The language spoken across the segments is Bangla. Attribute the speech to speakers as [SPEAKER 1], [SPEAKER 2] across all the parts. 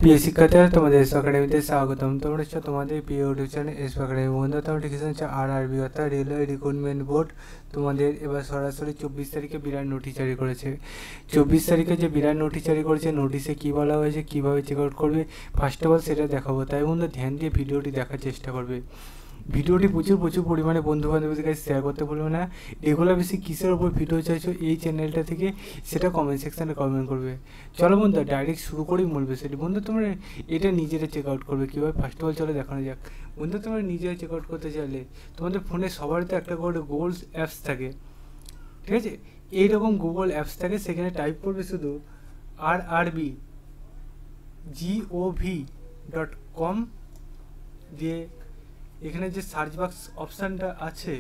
[SPEAKER 1] প্রিয় শিক্ষার্থীরা, তোমাদের এসো একাডেমিতে স্বাগতম। তোমরা হচ্ছে তোমাদের প্রিয় ইউটিউব চ্যানেল এসো একাডেমি। বন্ধুরা, তোমরা লিখেছেন হচ্ছে RRB অর্থাৎ রেলওয়ে রিক্রুটমেন্ট বোর্ড তোমাদের এবার সরাসরি 24 তারিখে বিরাট নোটিশ জারি করেছে। 24 তারিখে যে বিরাট নোটিশ জারি করেছে, নোটিশে কী বলা হয়েছে, কীভাবে চেক আউট করবে, ফার্স্ট অফ অল সেটা দেখাবো। তাই বন্ধু ধ্যান দিয়ে ভিডিওটি দেখার চেষ্টা করবে। ভিডিওটি প্রচুর পরিমাণে বন্ধু বান্ধবদের কাছে শেয়ার করতে ভুলবে না। রেগুলার বেশি কিসের ওপর ভিডিও চাইছো এই চ্যানেলটা থেকে, সেটা কমেন্ট সেকশানে কমেন্ট করবে। চলো বন্ধু ডাইরেক্ট শুরু করেই মূল বিষয়টি। বন্ধু তোমরা এটা নিজেরা চেক আউট করবে কীভাবে, ফার্স্ট অফ অল চলো দেখানো যাক। বন্ধু তোমরা নিজেরা চেক আউট করতে চাইলে তোমাদের ফোনে সবারই তো একটা করে গুগল অ্যাপস থাকে, ঠিক আছে? এইরকম গুগল অ্যাপস থাকে, সেখানে টাইপ করবে শুধু RRBGOV.com দিয়ে এখানে যে সার্চ বক্স অপশানটা আছে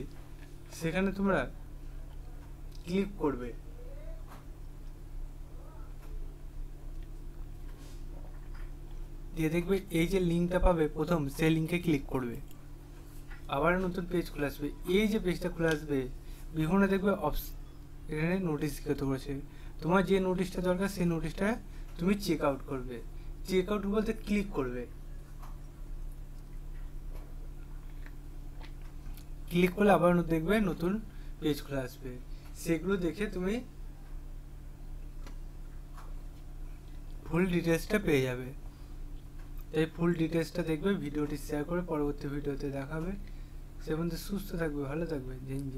[SPEAKER 1] সেখানে তোমরা ক্লিক করবে। দিয়ে দেখবে এই যে লিঙ্কটা পাবে প্রথম, সেই লিঙ্কে ক্লিক করবে। আবার নতুন পেজ খুলে আসবে। এই যে পেজটা খুলে আসবে, বিভিন্ন দেখবে এখানে নোটিশ লিখিত করেছে। তোমার যে নোটিশটা দরকার সেই নোটিশটা তুমি চেক আউট করবে। চেক আউট বলতে ক্লিক করবে। ক্লিক করলে আবার দেখবে নতুন পেজ খুলে আসবে। সেগুলো দেখে তুমি ফুল ডিটেলসটা পেয়ে যাবে। এই ফুল ডিটেলসটা দেখবে, ভিডিওটি শেয়ার করে পরবর্তী ভিডিওতে দেখাবে। সে বন্ধু সুস্থ থাকবে, ভালো থাকবে, জয় হিন্দ।